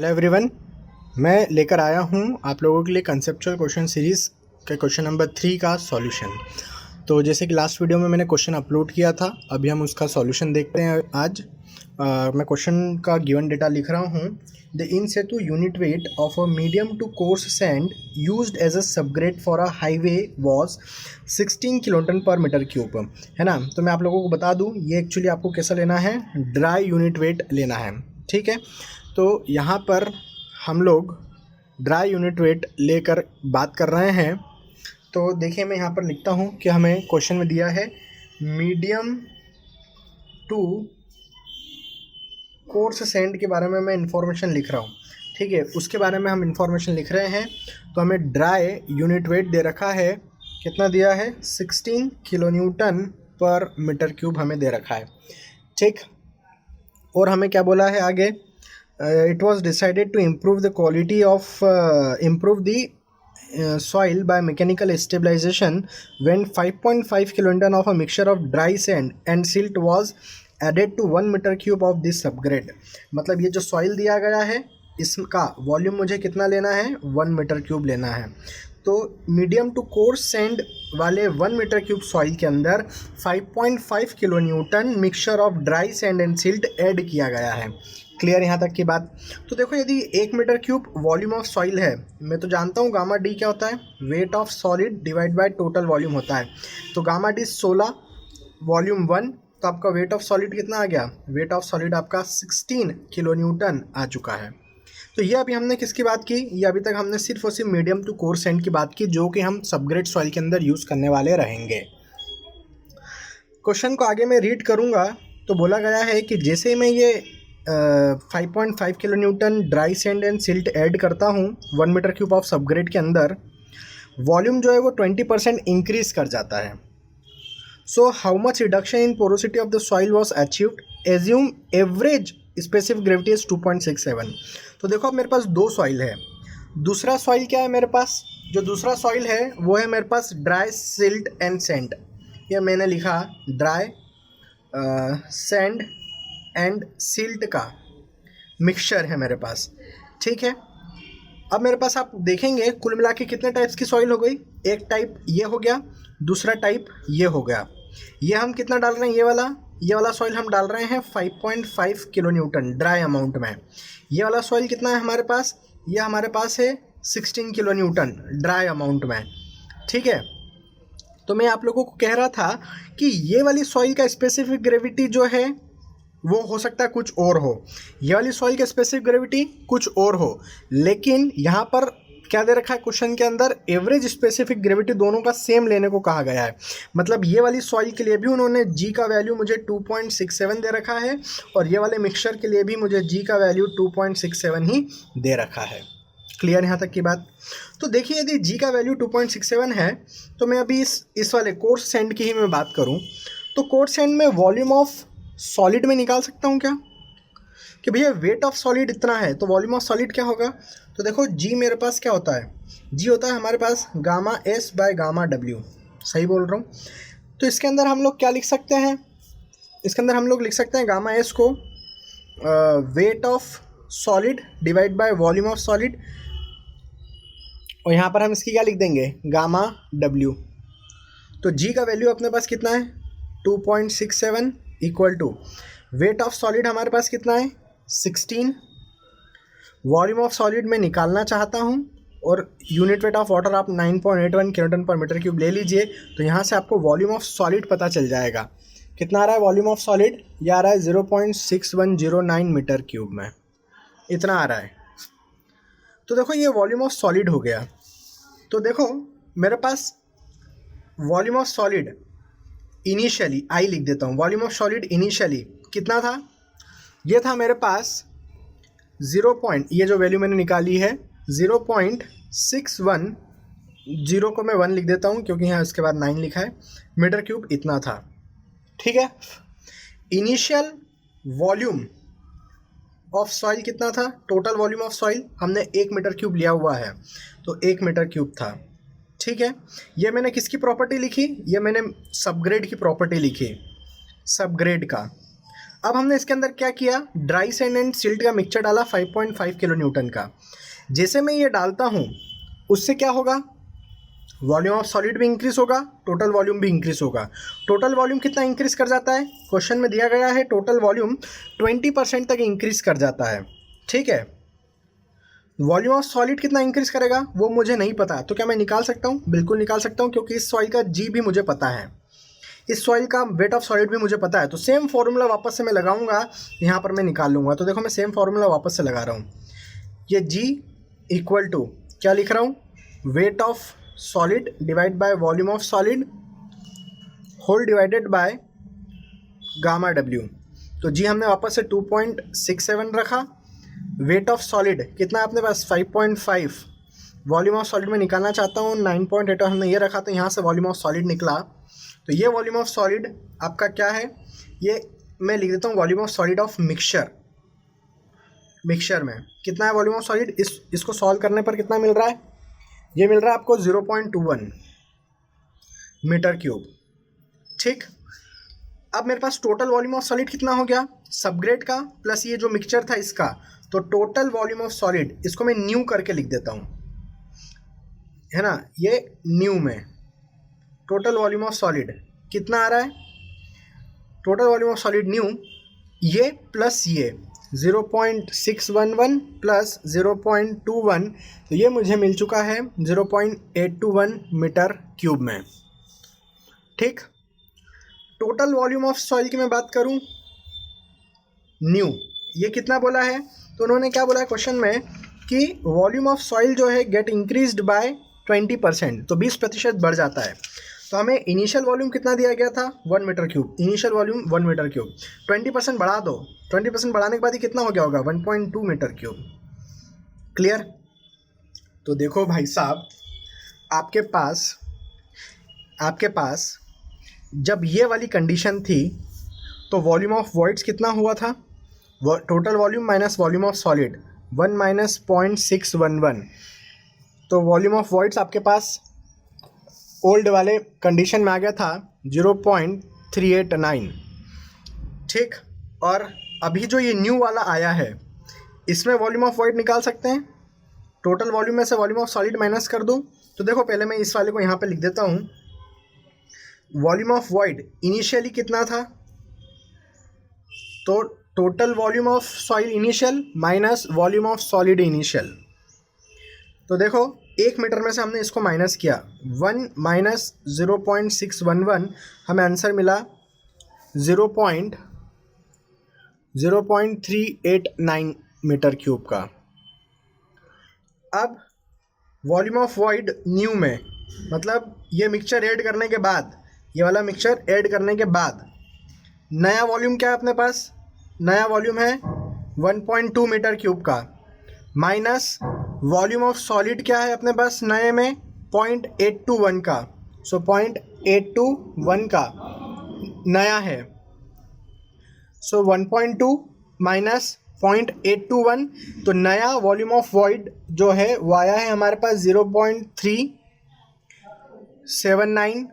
Hello everyone, मैं लेकर आया हूँ आप लोगों के लिए कंसेप्चुअल क्वेश्चन सीरीज़ के क्वेश्चन नंबर 3 का सॉल्यूशन। तो जैसे कि लास्ट वीडियो में मैंने क्वेश्चन अपलोड किया था, अभी हम उसका सॉल्यूशन देखते हैं आज। मैं क्वेश्चन का गिवन डेटा लिख रहा हूँ। The in situ unit weight of a medium to coarse sand used as a subgrade for a highway was 16 kilonewton per metre cube, है ना। तो मैं आप लोगों को बता दूँ, ये एक्चुअली आपको कैसा लेना है, ड्राई यूनिट वेट लेना है, ठीक है। तो यहाँ पर हम लोग ड्राई यूनिट वेट लेकर बात कर रहे हैं। तो देखिए, मैं यहाँ पर लिखता हूँ कि हमें क्वेश्चन में दिया है मीडियम टू कोर्स सैंड के बारे में मैं इंफॉर्मेशन लिख रहा हूँ, ठीक है। उसके बारे में हम इंफॉर्मेशन लिख रहे हैं। तो हमें ड्राई यूनिट वेट दे रखा है, कितना दिया है, 16 किलो न्यूटन पर मीटर क्यूब हमें दे रखा है, ठीक। और हमें क्या बोला है आगे, it was decided to improve the quality of improve the soil by mechanical stabilization when 5.5 kilonewton of a mixture of dry sand and silt was added to 1 meter cube of this subgrade। मतलब ये जो soil दिया गया है इसका volume मुझे कितना लेना है, 1 मीटर क्यूब लेना है। तो मीडियम टू कोर्स सैंड वाले 1 मीटर क्यूब सॉइल के अंदर 5.5 kilo Newton mixture of dry sand and silt add किया गया है। क्लियर यहाँ तक की बात। तो देखो, यदि 1 metre cube volume of soil है, मैं तो जानता हूँ गामा डी क्या होता है, weight of solid divide by total volume होता है। तो गामा डी 16, वॉल्यूम 1, तो आपका वेट ऑफ सॉलिड कितना आ गया, वेट ऑफ सॉलिड आपका 16 किलो न्यूटन आ चुका है। तो ये अभी हमने किसकी बात की, ये अभी तक हमने सिर्फ और सिर्फ मीडियम टू कोर्स सैंड की बात की, जो कि हम सबग्रेड सॉइल के अंदर यूज़ करने वाले रहेंगे। क्वेश्चन को आगे मैं रीड करूँगा तो बोला गया है कि जैसे मैं ये 5.5 kilo Newton dry sand and silt add करता हूँ 1 मीटर क्यूब ऑफ सबग्रेड के अंदर, वॉल्यूम जो है वो 20% इंक्रीज कर जाता है। So how much reduction in porosity of the soil was achieved, assume average specific gravity is 2.67। तो देखो, अब मेरे पास दो सॉइल है। दूसरा सॉइल क्या है मेरे पास, जो दूसरा सॉइल है वो है मेरे पास ड्राई सिल्ट एंड सैंड। ये मैंने लिखा ड्राई सैंड एंड सिल्ट का मिक्सचर है मेरे पास, ठीक है। अब मेरे पास आप देखेंगे कुल मिला के कितने टाइप्स की सॉइल हो गई, एक टाइप ये हो गया, दूसरा टाइप ये हो गया। ये हम कितना डाल रहे हैं, ये वाला सॉइल हम डाल रहे हैं 5.5 किलो न्यूटन ड्राई अमाउंट में। ये वाला सॉइल कितना है हमारे पास, ये हमारे पास है 16 किलो न्यूटन ड्राई अमाउंट में, ठीक है। तो मैं आप लोगों को कह रहा था कि ये वाली सॉइल का स्पेसिफिक ग्रेविटी जो है वो हो सकता है कुछ और हो, ये वाली सॉइल की स्पेसिफिक ग्रेविटी कुछ और हो, लेकिन यहाँ पर क्या दे रखा है क्वेश्चन के अंदर, एवरेज स्पेसिफिक ग्रेविटी दोनों का सेम लेने को कहा गया है। मतलब ये वाली सॉइल के लिए भी उन्होंने जी का वैल्यू मुझे 2.67 दे रखा है, और ये वाले मिक्सचर के लिए भी मुझे जी का वैल्यू 2.67 ही दे रखा है। क्लियर यहाँ तक की बात। तो देखिए, यदि जी का वैल्यू 2.67 है, तो मैं अभी इस वाले कोर्स सैंड की ही मैं बात करूँ तो कोर्स सैंड में वॉल्यूम ऑफ सॉलिड में निकाल सकता हूँ क्या, कि भैया वेट ऑफ सॉलिड इतना है तो वॉल्यूम ऑफ सॉलिड क्या होगा। तो देखो, जी मेरे पास क्या होता है, जी होता है हमारे पास gamma S by gamma W, सही बोल रहा हूँ। तो इसके अंदर हम लोग क्या लिख सकते हैं, इसके अंदर हम लोग लिख सकते हैं गामा एस को wait of solid divide by volume of solid, और यहाँ पर हम इसकी क्या लिख देंगे, गामा डब्ल्यू। तो जी का वैल्यू अपने पास कितना है, 2.67 equal to weight of solid हमारे पास कितना है, 16, वॉल्यूम ऑफ सॉलिड में निकालना चाहता हूँ, और यूनिट वेट ऑफ वाटर आप 9.81 किलोटन पर मीटर क्यूब ले लीजिए। तो यहाँ से आपको वॉल्यूम ऑफ सॉलिड पता चल जाएगा। कितना आ रहा है वॉल्यूम ऑफ सॉलिड, ये आ रहा है 0.6109 मीटर क्यूब में, इतना आ रहा है। तो देखो, ये वॉल्यूम ऑफ सॉलिड हो गया। तो देखो, मेरे पास वॉल्यूम ऑफ सॉलिड इनिशियली, आई लिख देता हूँ, वॉल्यूम ऑफ सॉलिड इनिशियली कितना था, ये था मेरे पास 0. ये जो वैल्यू मैंने निकाली है 0.610 को मैं 1 लिख देता हूँ, क्योंकि यहाँ उसके बाद 9 लिखा है, मीटर क्यूब इतना था, ठीक है। इनिशियल वॉल्यूम ऑफ सॉइल कितना था, टोटल वॉल्यूम ऑफ सॉइल हमने 1 मीटर क्यूब लिया हुआ है, तो 1 मीटर क्यूब था, ठीक है। ये मैंने किसकी प्रॉपर्टी लिखी, ये मैंने सबग्रेड की प्रॉपर्टी लिखी, सबग्रेड का। अब हमने इसके अंदर क्या किया, ड्राई सैंड एंड सिल्ट का मिक्सचर डाला 5.5 किलो न्यूटन का। जैसे मैं ये डालता हूँ उससे क्या होगा, वॉल्यूम ऑफ सॉलिड भी इंक्रीज होगा, टोटल वॉल्यूम भी इंक्रीज होगा। टोटल वॉल्यूम कितना इंक्रीज कर जाता है, क्वेश्चन में दिया गया है टोटल वॉल्यूम 20% तक इंक्रीज कर जाता है। ठीक है, वॉल्यूम ऑफ सॉलिड कितना इंक्रीज करेगा वो मुझे नहीं पता, तो क्या मैं निकाल सकता हूँ, बिल्कुल निकाल सकता हूँ, क्योंकि इस सॉइल का जी भी मुझे पता है, इस सॉइल का वेट ऑफ सॉलिड भी मुझे पता है। तो सेम फॉर्मूला वापस से मैं लगाऊंगा, यहाँ पर मैं निकाल लूँगा। तो देखो मैं सेम फॉर्मूला वापस से लगा रहा हूँ, ये जी इक्वल टू क्या लिख रहा हूँ, weight of solid divide by volume of solid whole divided by gamma W. तो जी हमने वापस से 2.67 रखा, वेट ऑफ सॉलिड कितना है अपने पास 5.5, वॉल्यूम ऑफ सॉलिड में निकालना चाहता हूँ 9.8 और हमने ये रखा, तो यहाँ से वॉल्यूम ऑफ सॉलिड निकला। तो ये वॉल्यूम ऑफ सॉलिड आपका क्या है, ये मैं लिख देता हूँ volume of solid of mixture. Mixture में कितना है वॉल्यूम ऑफ सॉलिड, इसको सॉल्व करने पर कितना मिल रहा है, ये मिल रहा है आपको 0.21 मीटर क्यूब। ठीक, अब मेरे पास टोटल वॉल्यूम ऑफ सॉलिड कितना हो गया, सबग्रेड का प्लस ये जो मिक्सचर था इसका, तो टोटल वॉल्यूम ऑफ सॉलिड इसको मैं न्यू करके लिख देता हूँ, है ना, ये न्यू में टोटल वॉल्यूम ऑफ सॉलिड कितना आ रहा है, total volume of solid new, ये प्लस ये 0.611 प्लस 0.21, तो ये मुझे मिल चुका है 0.821 मीटर क्यूब में। ठीक, टोटल वॉल्यूम ऑफ सॉइल की मैं बात करूं, न्यू, ये कितना बोला है, तो उन्होंने क्या बोला है क्वेश्चन में कि वॉल्यूम ऑफ सॉइल जो है गेट इंक्रीज्ड बाय 20%, तो 20% बढ़ जाता है। तो हमें इनिशियल वॉल्यूम कितना दिया गया था 1 metre cube, initial volume 1 metre cube, 20% बढ़ा दो, 20% बढ़ाने के बाद ही कितना हो गया होगा 1.2 मीटर क्यूब। क्लियर, तो देखो भाई साहब, आपके पास जब ये वाली कंडीशन थी तो वॉल्यूम ऑफ वॉइड्स कितना हुआ था, total volume minus volume of solid 1 minus 0.611, तो वॉल्यूम ऑफ वॉइड्स आपके पास ओल्ड वाले कंडीशन में आ गया था 0.389। ठीक, और अभी जो ये न्यू वाला आया है इसमें वॉल्यूम ऑफ वॉइड निकाल सकते हैं, टोटल वॉल्यूम में से वॉल्यूम ऑफ सॉलिड माइनस कर दूं, तो देखो पहले मैं इस वाले को यहाँ पे लिख देता हूँ, वॉल्यूम ऑफ वॉइड इनिशियली कितना था, तो total volume of soil initial minus volume of solid initial, तो देखो 1 मीटर में से हमने इसको माइनस किया, 1 माइनस 0.611, हमें आंसर मिला 0.389 मीटर क्यूब का। अब वॉल्यूम ऑफ वॉइड न्यू में, मतलब ये मिक्सचर ऐड करने के बाद, ये वाला मिक्सचर ऐड करने के बाद नया वॉल्यूम क्या है अपने पास, नया वॉल्यूम है 1.2 मीटर क्यूब का, माइनस वॉल्यूम ऑफ सॉलिड क्या है अपने पास नए में 0.821 का, सो 0.821 का नया है, सो 1.2 माइनस 0.821, तो नया वॉल्यूम ऑफ वॉइड जो है वो आया है हमारे पास 0.379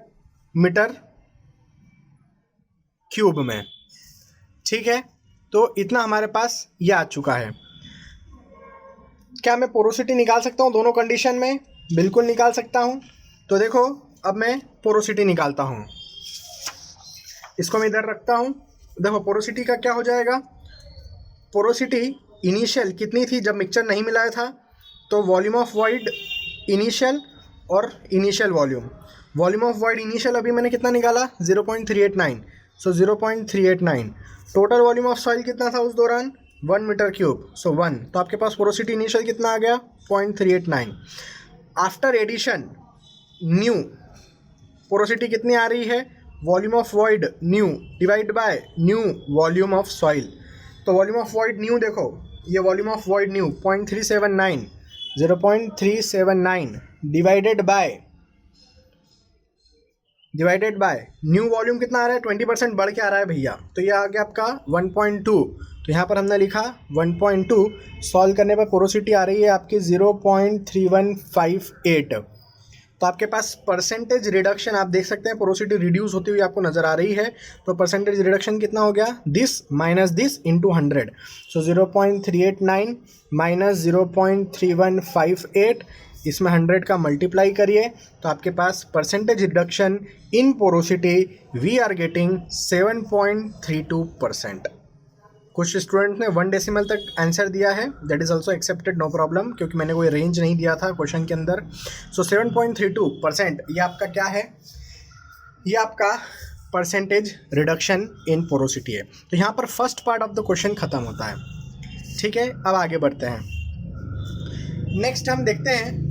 मीटर क्यूब में। ठीक है, तो इतना हमारे पास ये आ चुका है। क्या मैं पोरोसिटी निकाल सकता हूँ दोनों कंडीशन में, बिल्कुल निकाल सकता हूँ। तो देखो अब मैं पोरोसिटी निकालता हूँ, इसको मैं इधर रखता हूँ। देखो पोरोसिटी का क्या हो जाएगा, पोरोसिटी इनिशियल कितनी थी जब मिक्सचर नहीं मिलाया था, तो वॉल्यूम ऑफ वॉइड इनिशियल और initial volume of void initial अभी मैंने कितना निकाला 0.389, सो 0.389। टोटल वॉल्यूम ऑफ सॉइल कितना था उस दौरान 1 मीटर क्यूब, सो 1, तो आपके पास पोरोसिटी इनिशियल कितना आ गया 0.389। आफ्टर एडिशन न्यू पोरोसिटी कितनी आ रही है, volume of void nu divide by new volume of soil, तो वॉल्यूम ऑफ वॉइड न्यू देखो, ये volume of void new 0.379, 0.379 divided by new volume कितना आ रहा है 20% बढ़ के आ रहा है भैया, तो ये आ गया आपका 1.2, तो यहाँ पर हमने लिखा 1.2, सॉल्व करने पर पोरोसिटी आ रही है आपकी 0.3158, तो आपके पास परसेंटेज रिडक्शन आप देख सकते हैं, पोरोसिटी रिड्यूस होती हुई आपको नज़र आ रही है। तो परसेंटेज रिडक्शन कितना हो गया, this minus this into 100, so 0.389 minus 0.3158, इसमें 100 का मल्टीप्लाई करिए तो आपके पास percentage reduction in porosity we are getting 7.32%। कुछ स्टूडेंट ने 1 डेसिमल तक आंसर दिया है, that is also accepted, no problem, क्योंकि मैंने कोई रेंज नहीं दिया था क्वेश्चन के अंदर। सो 7.32% ये आपका क्या है, ये आपका परसेंटेज रिडक्शन इन पोरोसिटी है। तो यहाँ पर first part of the question ख़त्म होता है। ठीक है, अब आगे बढ़ते हैं। नेक्स्ट हम देखते हैं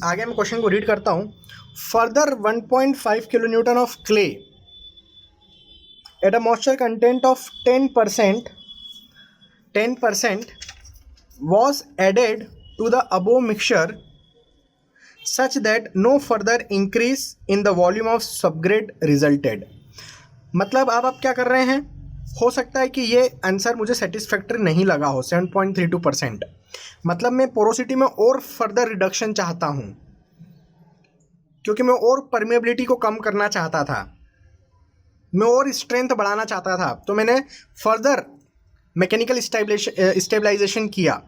आगे मैं क्वेश्चन को रीड करता हूँ। Further 1.5 kilo Newton of clay at a moisture content of 10% was added to the above mixture such that no further increase in the volume of subgrade resulted। मतलब अब आप क्या कर रहे हैं, हो सकता है कि ये आंसर मुझे सेटिस्फैक्टरी नहीं लगा हो 7.32%, मतलब मैं पोरोसिटी में और फर्दर रिडक्शन चाहता हूँ, क्योंकि मैं और परमेबिलिटी को कम करना चाहता था, मैं और स्ट्रेंथ बढ़ाना चाहता था। तो मैंने फर्दर मैकेनिकल स्टेबलाइजेशन किया,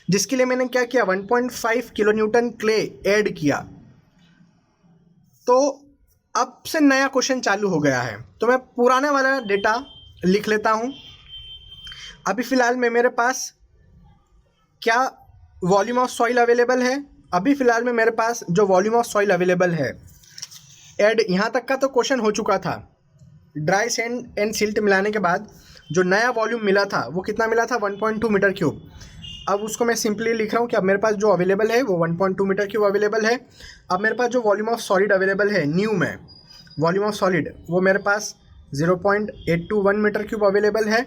जिसके लिए मैंने क्या किया, 1.5 किलो न्यूटन क्ले ऐड किया। तो अब से नया क्वेश्चन चालू हो गया है, तो मैं पुराने वाला डेटा लिख लेता हूँ। अभी फ़िलहाल में मेरे पास क्या वॉल्यूम ऑफ सॉइल अवेलेबल है, अभी फ़िलहाल में मेरे पास जो वॉल्यूम ऑफ सॉइल अवेलेबल है ऐड, यहाँ तक का तो क्वेश्चन हो चुका था। ड्राई सैंड एंड सिल्ट मिलाने के बाद जो नया वॉल्यूम मिला था वो कितना मिला था, 1.2 मीटर क्यूब। अब उसको मैं सिंपली लिख रहा हूँ कि अब मेरे पास जो अवेलेबल है वो 1.2 मीटर क्यूब अवेलेबल है। अब मेरे पास जो वॉल्यूम ऑफ सॉलिड अवेलेबल है न्यू में, वॉल्यूम ऑफ सॉलिड वो मेरे पास 0.821 मीटर क्यूब अवेलेबल है।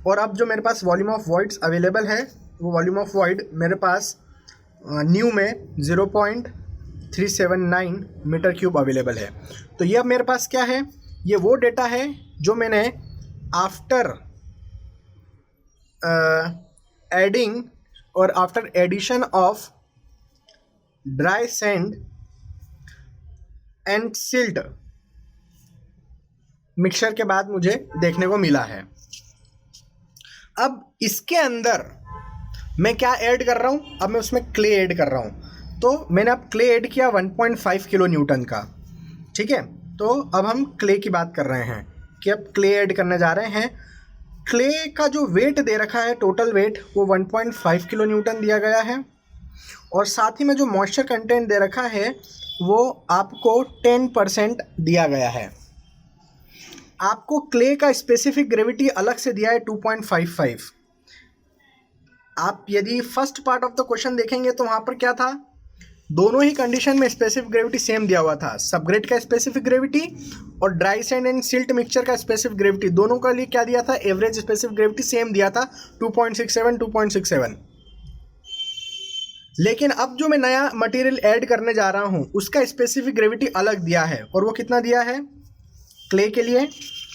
और अब जो मेरे पास वॉल्यूम ऑफ वॉइड्स अवेलेबल है वो वॉल्यूम ऑफ वॉइड मेरे पास न्यू में 0.379 मीटर क्यूब अवेलेबल है। तो ये अब मेरे पास क्या है, ये वो डेटा है जो मैंने आफ्टर एडिंग और after addition of dry sand and silt mixture के बाद मुझे देखने को मिला है। अब इसके अंदर मैं क्या ऐड कर रहा हूँ, अब मैं उसमें क्ले ऐड कर रहा हूँ। तो मैंने अब क्ले ऐड किया 1.5 किलो न्यूटन का। ठीक है, तो अब हम क्ले की बात कर रहे हैं कि अब क्ले ऐड करने जा रहे हैं। क्ले का जो वेट दे रखा है, टोटल वेट, वो 1.5 किलो न्यूटन दिया गया है। और साथ ही में जो मॉइस्चर कंटेंट दे रखा है वो आपको 10% दिया गया है। आपको क्ले का स्पेसिफिक ग्रेविटी अलग से दिया है 2.55। आप यदि first part of the question देखेंगे तो वहाँ पर क्या था, दोनों ही कंडीशन में स्पेसिफिक ग्रेविटी सेम दिया हुआ था। सबग्रेड का स्पेसिफिक ग्रेविटी और dry sand and silt mixture का स्पेसिफिक ग्रेविटी, दोनों के लिए क्या दिया था, एवरेज स्पेसिफिक ग्रेविटी सेम दिया था 2.67। लेकिन अब जो मैं नया मटेरियल ऐड करने जा रहा हूँ उसका स्पेसिफिक ग्रेविटी अलग दिया है। और वो कितना दिया है क्ले के लिए,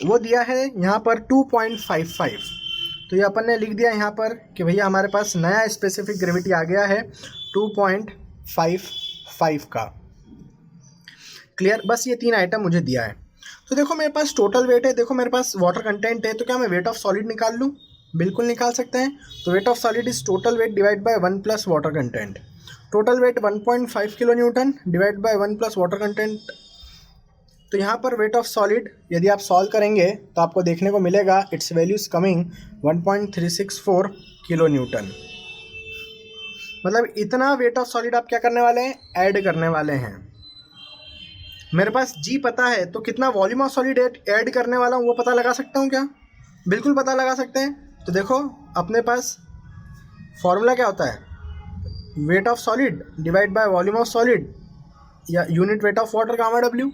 वो दिया है यहाँ पर 2.55। तो ये अपन ने लिख दिया यहाँ पर कि भैया हमारे पास नया स्पेसिफिक ग्रेविटी आ गया है 2.55 का। क्लियर, बस ये 3 आइटम मुझे दिया है। तो देखो मेरे पास टोटल वेट है, देखो मेरे पास वाटर कंटेंट है, तो क्या मैं वेट ऑफ सॉलिड निकाल लूँ, बिल्कुल निकाल सकते हैं। तो wait of solid is total weight divide by 1 plus water content. Total weight 1.5 kilo Newton divide by 1 plus water content. तो यहाँ पर वेट ऑफ सॉलिड यदि आप सॉल्व करेंगे तो आपको देखने को मिलेगा it's value is coming 1.364 kilo Newton. मतलब इतना वेट ऑफ सॉलिड आप क्या करने वाले हैं, ऐड करने वाले हैं। मेरे पास जी पता है तो कितना वॉल्यूम ऑफ सॉलिड ऐड करने वाला हूँ वो पता लगा सकता हूँ क्या, बिल्कुल पता लगा सकते हैं। तो देखो अपने पास फॉर्मूला क्या होता है, weight of solid divide by volume of solid या unit weight of water gamma W.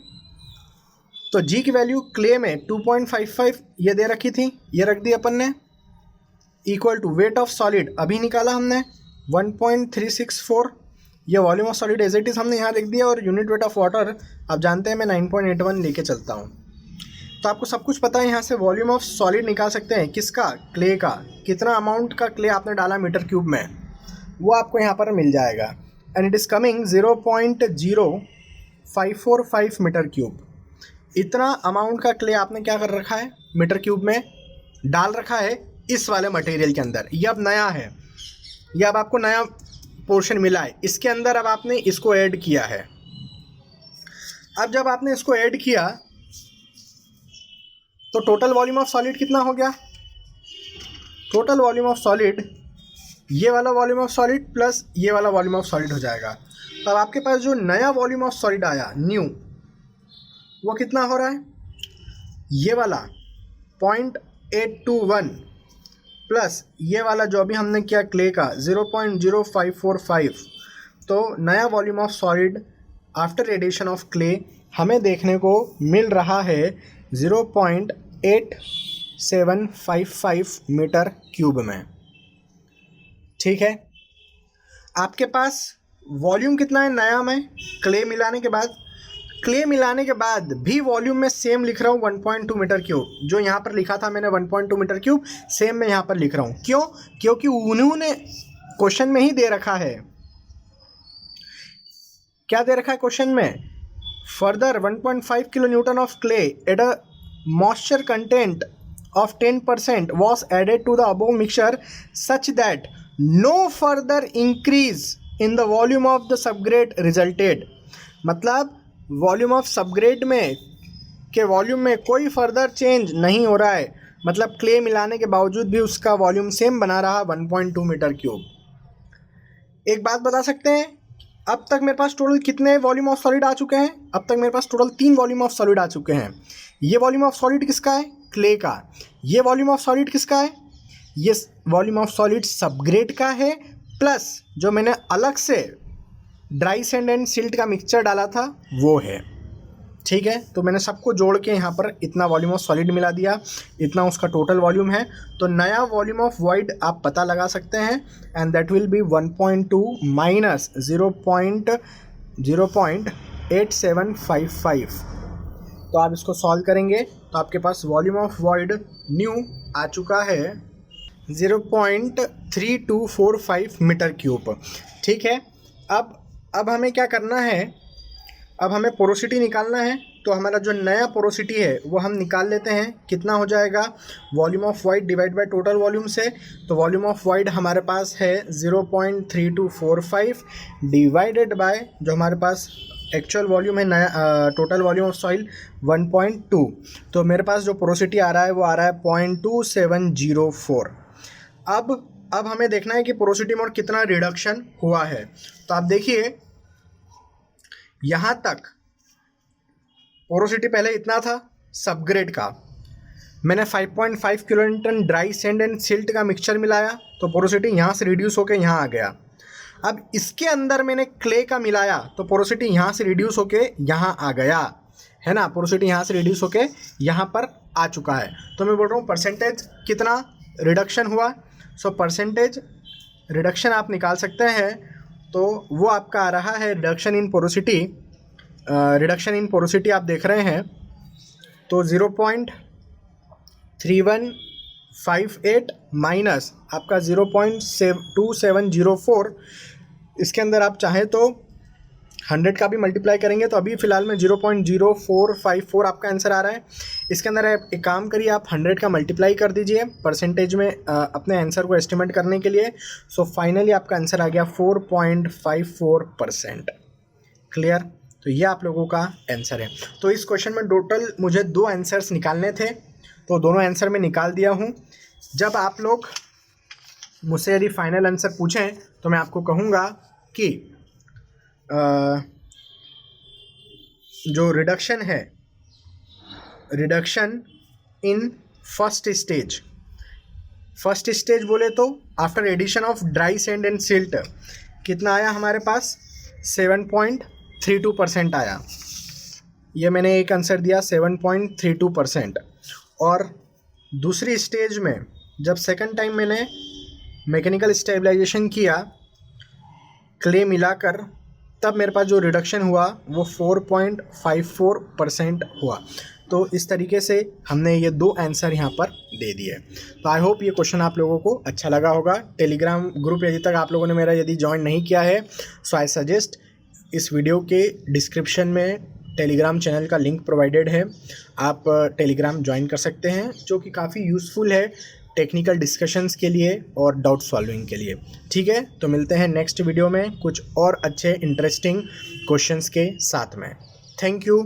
तो जी की वैल्यू क्ले में 2.55 ये दे रखी थी, ये रख दी अपन ने, equal to weight of solid अभी निकाला हमने 1.364, ये volume of solid as it is हमने यहाँ लिख दिया, और यूनिट वेट ऑफ वाटर आप जानते हैं मैं 9.81 लेके चलता हूँ। तो आपको सब कुछ पता है, यहाँ से वॉल्यूम ऑफ सॉलिड निकाल सकते हैं, किसका, क्ले का। कितना अमाउंट का क्ले आपने डाला मीटर क्यूब में वो आपको यहाँ पर मिल जाएगा। And it is coming 0.0545 metre cube. इतना अमाउंट का क्ले आपने क्या कर रखा है, मीटर क्यूब में डाल रखा है इस वाले मटेरियल के अंदर। ये अब नया है, ये अब आपको नया पोर्शन मिला है, इसके अंदर अब आपने इसको ऐड किया है। अब जब आपने इसको ऐड किया तो टोटल वॉल्यूम ऑफ सॉलिड कितना हो गया? टोटल वॉल्यूम ऑफ सॉलिड, ये वाला वॉल्यूम ऑफ सॉलिड प्लस ये वाला वॉल्यूम ऑफ सॉलिड हो जाएगा। तो अब आपके पास जो नया वॉल्यूम ऑफ सॉलिड आया न्यू, वो कितना हो रहा है? ये वाला 0.821 प्लस ये वाला जो अभी हमने किया क्ले का 0.0545। तो नया volume of solid after addition of clay हमें देखने को मिल रहा है 0.8755 मीटर क्यूब में। ठीक है, आपके पास वॉल्यूम कितना है नया में क्ले मिलाने के बाद? क्ले मिलाने के बाद भी वॉल्यूम में सेम लिख रहा हूँ 1.2 मीटर क्यूब। जो यहाँ पर लिखा था मैंने 1.2 मीटर क्यूब, सेम मैं यहाँ पर लिख रहा हूँ। क्यों? क्योंकि उन्होंने क्वेश्चन में ही दे रखा है। क्या दे रखा है क्वेश्चन में? Further 1.5 kilo Newton of clay at a moisture content of 10% was added to the above mixture such that no further increase in the volume of the subgrade resulted। मतलब वॉल्यूम ऑफ सबग्रेड में के volume में कोई further change नहीं हो रहा है, मतलब क्ले मिलाने के बावजूद भी उसका वॉल्यूम सेम बना रहा 1.2 मीटर क्यूब। एक बात बता सकते हैं, अब तक मेरे पास टोटल कितने वॉल्यूम ऑफ सॉलिड आ चुके हैं? अब तक मेरे पास टोटल 3 वॉल्यूम ऑफ सॉलिड आ चुके हैं। ये वॉल्यूम ऑफ सॉलिड किसका है? क्ले का। ये वॉल्यूम ऑफ सॉलिड किसका है? ये वॉल्यूम ऑफ सॉलिड सबग्रेड का है, प्लस जो मैंने अलग से ड्राई सैंड एंड सिल्ट का मिक्सचर डाला था वो है। ठीक है, तो मैंने सबको जोड़ के यहाँ पर इतना वॉल्यूम ऑफ सॉलिड मिला दिया, इतना उसका टोटल वॉल्यूम है। तो नया वॉल्यूम ऑफ वॉइड आप पता लगा सकते हैं, and that will be 1.2 minus 0.8755। तो आप इसको सॉल्व करेंगे तो आपके पास वॉल्यूम ऑफ वॉइड न्यू आ चुका है 0.3245 मीटर क्यूब। ठीक है, अब हमें क्या करना है? अब हमें पोरोसिटी निकालना है। तो हमारा जो नया पोरोसिटी है वो हम निकाल लेते हैं। कितना हो जाएगा? Volume of void divide by total volume से। तो वॉल्यूम ऑफ वॉइड हमारे पास है 0.3245 डिवाइडेड बाय जो हमारे पास एक्चुअल वॉल्यूम है नया टोटल वॉल्यूम ऑफ सॉइल 1.2। तो मेरे पास जो पोरोसिटी आ रहा है वो आ रहा है 0.2704। अब हमें देखना है कि पोरोसिटी में और कितना रिडक्शन हुआ है। तो आप देखिए, यहाँ तक पोरोसिटी पहले इतना था सबग्रेड का, मैंने 5.5 kilo Newton dry sand and silt का मिक्सचर मिलाया तो पोरोसिटी यहाँ से रिड्यूस होकर यहाँ आ गया। अब इसके अंदर मैंने क्ले का मिलाया तो पोरोसिटी यहाँ से रिड्यूस होके यहाँ आ गया, है ना। पोरोसिटी यहाँ से रिड्यूस होके यहाँ पर आ चुका है। तो मैं बोल रहा हूँ परसेंटेज कितना रिडक्शन हुआ। सो परसेंटेज रिडक्शन आप निकाल सकते हैं, तो वो आपका आ रहा है reduction in porosity. Reduction in porosity आप देख रहे हैं तो 0.3158 माइनस आपका 0.2704। इसके अंदर आप चाहें तो 100 का भी मल्टीप्लाई करेंगे तो अभी फ़िलहाल में 0.0454 आपका आंसर आ रहा है। इसके अंदर आप एक काम करिए, आप 100 का मल्टीप्लाई कर दीजिए परसेंटेज में अपने आंसर को एस्टिमेट करने के लिए। सो फाइनली आपका आंसर आ गया 4.54%। क्लियर? तो ये आप लोगों का आंसर है। तो इस क्वेश्चन में टोटल मुझे 2 आंसर्स निकालने थे, तो दोनों आंसर मैं निकाल दिया हूँ। जब आप लोग मुझसे यदि फाइनल आंसर पूछें तो मैं आपको कहूँगा कि जो रिडक्शन है, रिडक्शन इन फर्स्ट स्टेज बोले तो after addition of dry sand and silt कितना आया हमारे पास? 7.32% आया। ये मैंने एक आंसर दिया 7.32%। और दूसरी स्टेज में जब सेकंड टाइम मैंने मैकेनिकल स्टेबलाइजेशन किया क्ले मिलाकर, तब मेरे पास जो रिडक्शन हुआ वो 4.54% हुआ। तो इस तरीके से हमने ये 2 आंसर यहाँ पर दे दिए। तो आई होप ये क्वेश्चन आप लोगों को अच्छा लगा होगा। टेलीग्राम ग्रुप यदि तक आप लोगों ने मेरा यदि ज्वाइन नहीं किया है, सो आई सजेस्ट इस वीडियो के डिस्क्रिप्शन में टेलीग्राम चैनल का लिंक प्रोवाइडेड है, आप टेलीग्राम ज्वाइन कर सकते हैं, जो कि काफ़ी यूज़फुल है टेक्निकल डिस्कशंस के लिए और डाउट सॉल्विंग के लिए। ठीक है, तो मिलते हैं नेक्स्ट वीडियो में कुछ और अच्छे इंटरेस्टिंग क्वेश्चंस के साथ में। Thank you.